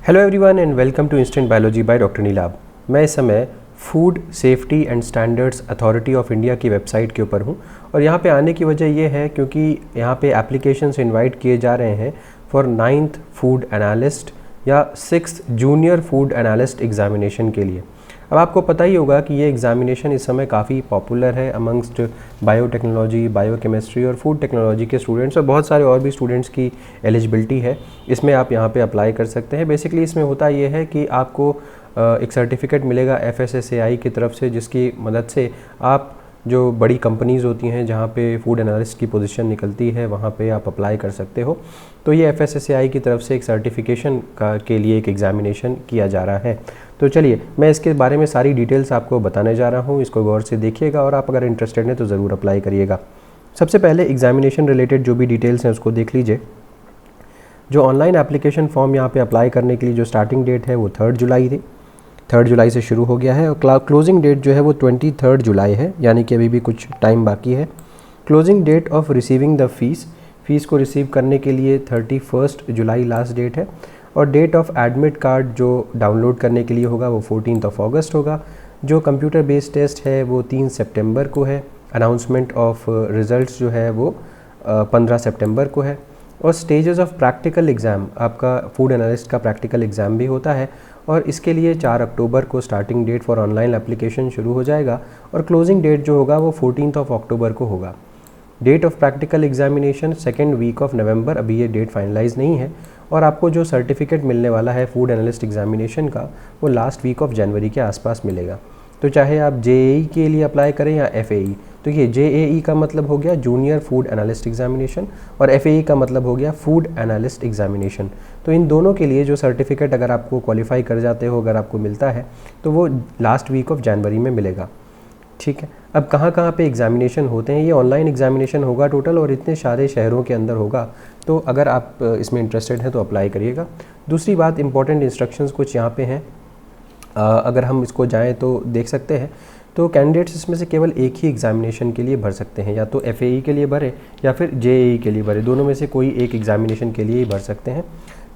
Hello everyone and welcome to instant biology by doctor Neelabh. मैं इस समय food safety and standards authority of India की website के ऊपर हूँ और यहाँ पे आने की वजह ये है क्योंकि यहाँ पे एप्लीकेशंस इनवाइट किए जा रहे हैं फॉर 9th फूड एनालिस्ट या 6th junior food analyst examination के लिए। अब आपको पता ही होगा कि ये एग्जामिनेशन इस समय काफ़ी पॉपुलर है अमंगस्ट बायोटेक्नोलॉजी, बायोकेमिस्ट्री और फूड टेक्नोलॉजी के स्टूडेंट्स और बहुत सारे और भी स्टूडेंट्स की एलिजिबिलिटी है। इसमें आप यहाँ पे अप्लाई कर सकते हैं। बेसिकली इसमें होता ये है कि आपको एक सर्टिफिकेट मिलेगा FSSAI की तरफ से, जिसकी मदद से आप जो बड़ी कंपनीज़ होती हैं जहाँ पे फूड एनालिस्ट की पोजीशन निकलती है वहाँ पे आप अप्लाई कर सकते हो। तो ये FSSAI की तरफ से एक सर्टिफिकेशन के लिए एक एग्ज़ामिनेशन किया जा रहा है। तो चलिए मैं इसके बारे में सारी डिटेल्स आपको बताने जा रहा हूँ, इसको गौर से देखिएगा और आप अगर इंटरेस्टेड हैं तो ज़रूर अप्लाई करिएगा। सबसे पहले एग्ज़ामिनेशन रिलेटेड जो भी डिटेल्स हैं उसको देख लीजिए। जो ऑनलाइन एप्लीकेशन फॉर्म यहाँ पे अप्लाई करने के लिए जो स्टार्टिंग डेट है वो 3 जुलाई थी। 3 जुलाई से शुरू हो गया है और क्लोजिंग डेट जो है वो 23 जुलाई है, यानी कि अभी भी कुछ टाइम बाकी है। Closing date of receiving the fees को रिसीव करने के लिए 31 जुलाई लास्ट डेट है और डेट ऑफ एडमिट कार्ड जो डाउनलोड करने के लिए होगा वो 14 अगस्त होगा। जो कंप्यूटर बेस्ड टेस्ट है वो 3 सितंबर को है। अनाउंसमेंट ऑफ रिज़ल्ट्स जो है वो 15 सितंबर को है। और स्टेजेस ऑफ प्रैक्टिकल एग्ज़ाम, आपका फूड एनालिस्ट का प्रैक्टिकल एग्ज़ाम भी होता है और इसके लिए 4 अक्टूबर को starting date for online application शुरू हो जाएगा और क्लोजिंग डेट जो होगा वो 14 अक्टूबर को होगा। Date of practical examination 2nd week of November, अभी ये डेट फाइनलाइज नहीं है। और आपको जो सर्टिफिकेट मिलने वाला है फूड एनालिस्ट एग्जामिनेशन का वो लास्ट वीक ऑफ जनवरी के आसपास मिलेगा। तो चाहे आप JAE के लिए अप्लाई करें या FAE, तो ये JAE का मतलब हो गया जूनियर फूड एनालिस्ट एग्जामिनेशन और FAE का मतलब हो गया फूड एनालिस्ट एग्जामिनेशन। तो इन दोनों के लिए जो सर्टिफिकेट अगर आपको क्वालिफाई कर जाते हो, अगर आपको मिलता है तो वो लास्ट वीक ऑफ जनवरी में मिलेगा। ठीक है, अब कहाँ पे एग्जामिनेशन होते हैं? ये ऑनलाइन एग्जामिनेशन होगा टोटल और इतने सारे शहरों के अंदर होगा। तो अगर आप इसमें इंटरेस्टेड हैं तो अप्लाई करिएगा। दूसरी बात, इंपॉर्टेंट इंस्ट्रक्शंस कुछ यहाँ पे हैं, अगर हम इसको जाएं तो देख सकते हैं। तो कैंडिडेट्स इसमें से केवल एक ही एग्जामिनेशन के लिए भर सकते हैं, या तो FAE के लिए भरे या फिर JAE के लिए भरे, दोनों में से कोई एक एग्जामिनेशन के लिए ही भर सकते हैं।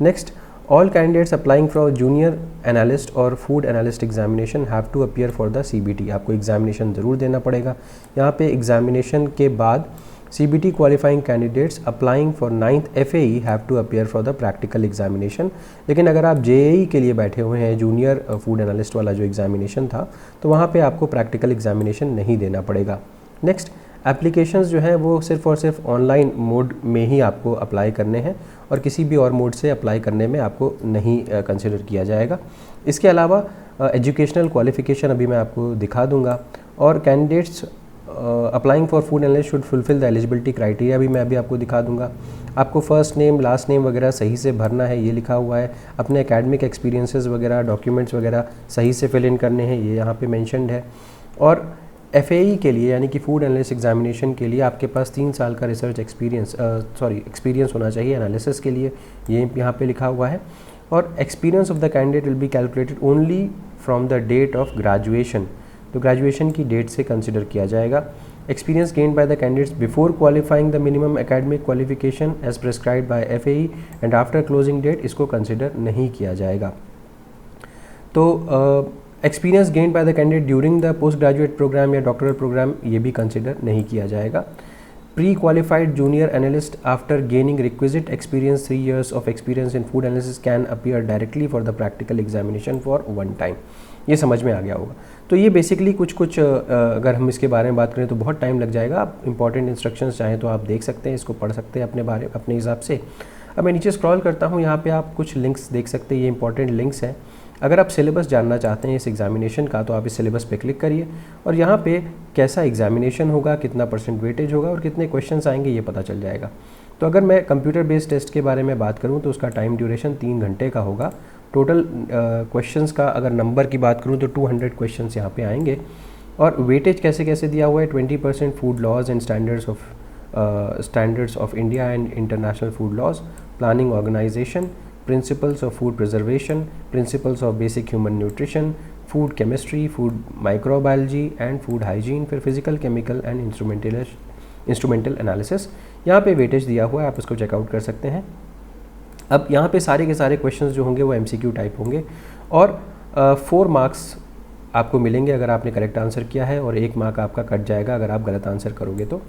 Next, all candidates applying for junior analyst और food analyst examination have to appear for the CBT। आपको एग्जामिनेशन ज़रूर देना पड़ेगा। यहाँ पे एग्जामिनेशन के बाद CBT qualifying candidates applying for 9th FAE have to appear for the practical examination. लेकिन अगर आप JAE के लिए बैठे हुए हैं, जूनियर फूड एनालिस्ट वाला जो एग्जामिनेशन था, तो वहाँ पे आपको प्रैक्टिकल एग्जामिनेशन नहीं देना पड़ेगा। नेक्स्ट, एप्लीकेशंस जो हैं वो सिर्फ़ और सिर्फ ऑनलाइन मोड में ही आपको अप्लाई करने हैं और किसी भी और मोड से अप्लाई करने में आपको नहीं कंसिडर किया जाएगा। इसके अलावा एजुकेशनल क्वालिफ़िकेशन अभी मैं आपको दिखा दूंगा और candidates applying for food analyst should fulfil the eligibility criteria भी मैं अभी आपको दिखा दूंगा। आपको फर्स्ट नेम, लास्ट नेम वगैरह सही से भरना है, ये लिखा हुआ है। अपने एकेडमिक एक्सपीरियंसेस वगैरह, डॉक्यूमेंट्स वगैरह सही से फिल इन करने हैं, ये यहाँ पे मेंशन्ड है। और FAE के लिए यानी कि फूड एनालिस्ट एग्जामिनेशन के लिए आपके पास 3 साल का रिसर्च एक्सपीरियंस होना चाहिए एनालिसिस के लिए, ये यहाँ पे लिखा हुआ है। और experience of the candidate will be calculated only from the date of graduation. तो ग्रेजुएशन की डेट से कंसिडर किया जाएगा। Experience gained by the candidates before qualifying the minimum academic qualification as prescribed by FAE and after closing date, इसको consider नहीं किया जाएगा। तो experience gained by the candidate during the post graduate program या doctoral program, ये भी consider नहीं किया जाएगा। Pre qualified junior analyst after gaining requisite experience 3 years of experience in food analysis can appear directly for the practical examination for 1 time. ये समझ में आ गया होगा। तो ये बेसिकली कुछ अगर हम इसके बारे में बात करें तो बहुत टाइम लग जाएगा। आप इंपॉर्टेंट इंस्ट्रक्शंस चाहें तो आप देख सकते हैं, इसको पढ़ सकते हैं अपने हिसाब से। अब मैं नीचे स्क्रॉल करता हूँ, यहाँ पे आप कुछ लिंक्स देख सकते हैं, ये इंपॉर्टेंट लिंक्स हैं। अगर आप सिलेबस जानना चाहते हैं इस एग्जामिनेशन का तो आप इस सिलेबस पे क्लिक करिए और यहाँ पे कैसा एग्जामिनेशन होगा, कितना % वेटेज होगा और कितने क्वेश्चंस आएंगे ये पता चल जाएगा। तो अगर मैं कंप्यूटर बेस्ड टेस्ट के बारे में बात करूँ तो उसका टाइम ड्यूरेशन 3 घंटे का होगा। टोटल क्वेश्चंस का अगर नंबर की बात करूँ तो 200 क्वेश्चंस यहाँ पे आएंगे। और वेटेज कैसे कैसे दिया हुआ है, 20% food laws and standards of India and international food laws, planning organisation, principles of food preservation, principles of basic human nutrition, food chemistry, food microbiology and food hygiene, फिर physical, chemical and instrumental analysis. यहाँ पे weightage दिया हुआ है, आप इसको checkout कर सकते हैं। अब यहाँ पे सारे के सारे क्वेश्चंस जो होंगे वो MCQ टाइप होंगे और 4 मार्क्स आपको मिलेंगे अगर आपने करेक्ट आंसर किया है और 1 मार्क आपका कट जाएगा अगर आप गलत आंसर करोगे तो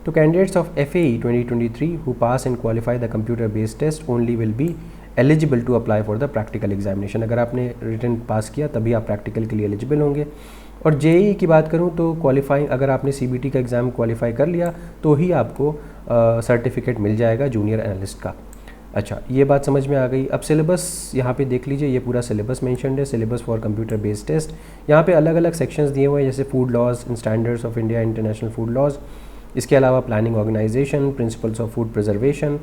candidates of FAE 2023 who pass and qualify the computer based test only will be eligible to apply for the practical examination. अगर आपने रिटन पास किया तभी आप प्रैक्टिकल के लिए एलिजिबल होंगे। और JEE की बात करूं तो क्वालिफाइंग अगर आपने CBT का एग्ज़ाम क्वालिफाई कर लिया तो ही आपको सर्टिफिकेट मिल जाएगा जूनियर एनालिस्ट का। अच्छा, ये बात समझ में आ गई। अब सिलेबस यहाँ पे देख लीजिए, ये पूरा सिलेबस मेंशन्ड है, syllabus for computer based test. यहाँ पे अलग अलग सेक्शंस दिए हुए हैं जैसे food laws and standards of India, international food laws, इसके अलावा planning organisation, principles of food preservation,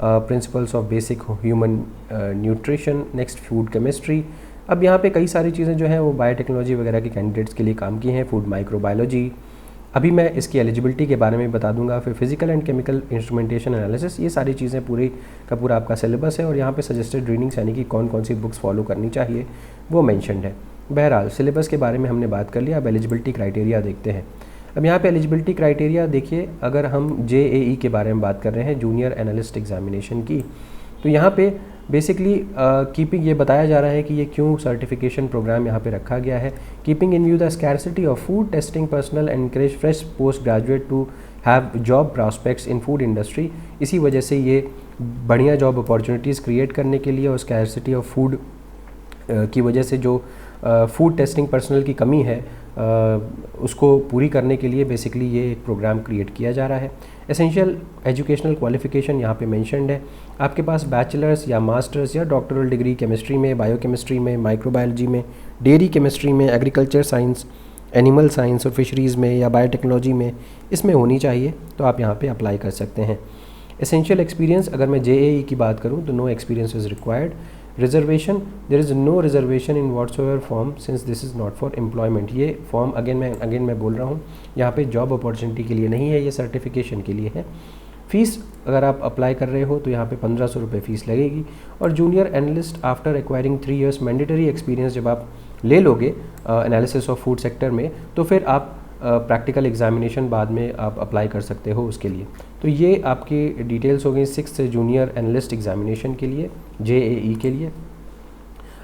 principles of basic human nutrition, next food chemistry. अब यहाँ पे कई सारी चीज़ें जो हैं वो बायोटेक्नोलॉजी वगैरह के कैंडिडेट्स के लिए काम की हैं, फूड माइक्रोबायोलॉजी। अभी मैं इसकी एलिजिबिलिटी के बारे में बता दूंगा। फिर physical and chemical instrumentation analysis, ये सारी चीज़ें पूरी का पूरा आपका सिलेबस है और यहाँ पे सजेस्टेड रीडिंग्स यानी कि कौन कौन सी बुक्स फॉलो करनी चाहिए वो मेंशन्ड है। बहरहाल सिलेबस के बारे में हमने बात कर लिया। अब एलिजिबिलिटी क्राइटेरिया देखते हैं। अब यहाँ पे एलिजिबिलिटी क्राइटेरिया देखिए, अगर हम JEE के बारे में बात कर रहे हैं, जूनियर एनालिस्ट एग्जामिनेशन की, तो यहाँ पे बेसिकली कीपिंग ये बताया जा रहा है कि ये क्यों सर्टिफिकेशन प्रोग्राम यहाँ पे रखा गया है। Keeping in view the scarcity of food testing personnel and encourage fresh post graduate to have job prospects in food industry. इसी वजह से ये बढ़िया जॉब अपॉर्चुनिटीज़ क्रिएट करने के लिए और स्कैरसिटी ऑफ फूड की वजह से जो फूड टेस्टिंग पर्सनल की कमी है उसको पूरी करने के लिए बेसिकली ये एक प्रोग्राम क्रिएट किया जा रहा है। एसेंशियल एजुकेशनल क्वालिफिकेशन यहाँ पे मेंशन्ड है। आपके पास बैचलर्स या मास्टर्स या डॉक्टरल डिग्री केमिस्ट्री में, बायोकेमिस्ट्री में, माइक्रोबायोलॉजी में, डेयरी केमिस्ट्री में, एग्रीकल्चर साइंस, एनिमल साइंस और फिशरीज़ में या बायोटेक्नोलॉजी में इसमें होनी चाहिए, तो आप यहाँ पे अप्लाई कर सकते हैं। एसेंशियल एक्सपीरियंस, अगर मैं JEE की बात करूँ तो no experience is required. Reservation, there is no reservation in whatsoever form since this is not for employment. ये फॉर्म अगेन मैं बोल रहा हूँ, यहाँ पे जॉब अपॉर्चुनिटी के लिए नहीं है, ये सर्टिफिकेशन के लिए है। फ़ीस अगर आप अप्लाई कर रहे हो तो यहाँ पे 1500 रुपये फ़ीस लगेगी। और junior analyst after acquiring 3 years mandatory experience जब आप ले लोगे एनालिसिस ऑफ फूड सेक्टर में, तो फिर आप प्रैक्टिकल एग्जामिनेशन बाद में आप अप्लाई कर सकते हो उसके लिए। तो ये आपकी डिटेल्स हो गई 6th जूनियर एनालिस्ट एग्जामिनेशन के लिए, JEE के लिए।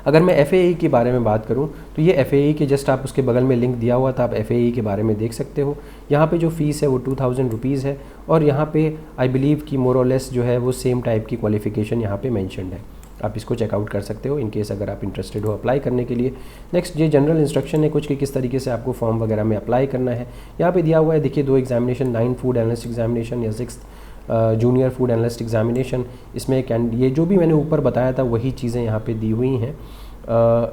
अगर मैं FAE के बारे में बात करूं तो ये FAE के जस्ट आप उसके बगल में लिंक दिया हुआ था, आप FAE के बारे में देख सकते हो। यहाँ पे जो फ़ीस है वो 2000 रुपीज़ है और यहाँ पे आई बिलीव कि मोर और लेस जो है वो सेम टाइप की क्वालिफिकेशन यहाँ पे मेंशन्ड है। आप इसको चेकआउट कर सकते हो इन केस अगर आप इंटरेस्टेड हो अप्लाई करने के लिए। नेक्स्ट ये जनरल इंस्ट्रक्शन है कुछ कि किस तरीके से आपको फॉर्म वगैरह में अप्लाई करना है। यहाँ पे दिया हुआ है, देखिए 2 एग्जामिनेशन, 9 फूड एनालिस्ट एग्जामिनेशन या 6th junior food analyst examination. इसमें ये जो भी मैंने ऊपर बताया था वही चीज़ें यहाँ पे दी हुई हैं।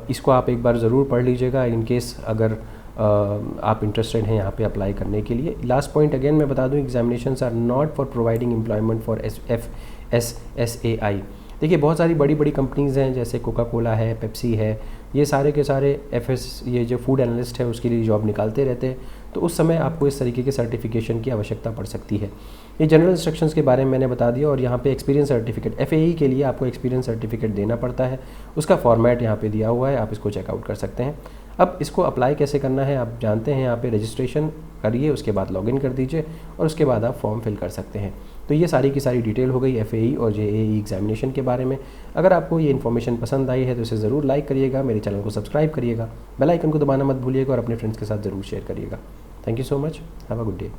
इसको आप एक बार ज़रूर पढ़ लीजिएगा इन केस अगर आप इंटरेस्टेड हैं यहाँ पे अप्लाई करने के लिए। लास्ट पॉइंट अगेन मैं बता दूँ, examinations are not for providing employment for FSSAI। देखिए बहुत सारी बड़ी बड़ी कंपनीज़ हैं जैसे कोका कोला है, पेप्सी है, ये सारे के सारे ये जो फूड एनालिस्ट है उसके लिए जॉब निकालते रहते हैं, तो उस समय आपको इस तरीके के सर्टिफिकेशन की आवश्यकता पड़ सकती है। ये जनरल इंस्ट्रक्शंस के बारे में मैंने बता दिया। और यहाँ पे एक्सपीरियंस सर्टिफिकेट, FAE के लिए आपको एक्सपीरियंस सर्टिफिकेट देना पड़ता है, उसका फॉर्मेट यहाँ पे दिया हुआ है, आप इसको चेकआउट कर सकते हैं। अब इसको अप्लाई कैसे करना है आप जानते हैं, यहाँ पे रजिस्ट्रेशन करिए, उसके बाद लॉगिन कर दीजिए और उसके बाद आप फॉर्म फिल कर सकते हैं। तो ये सारी की सारी डिटेल हो गई FAE और JEE एग्जामिनेशन के बारे में। अगर आपको ये इन्फॉर्मेशन पसंद आई है तो इसे ज़रूर लाइक करिएगा, मेरे चैनल को सब्सक्राइब करिएगा, बेल आइकन को दबाना मत भूलिएगा और अपने फ्रेंड्स के साथ ज़रूर शेयर करिएगा। Thank you so much, have a good day.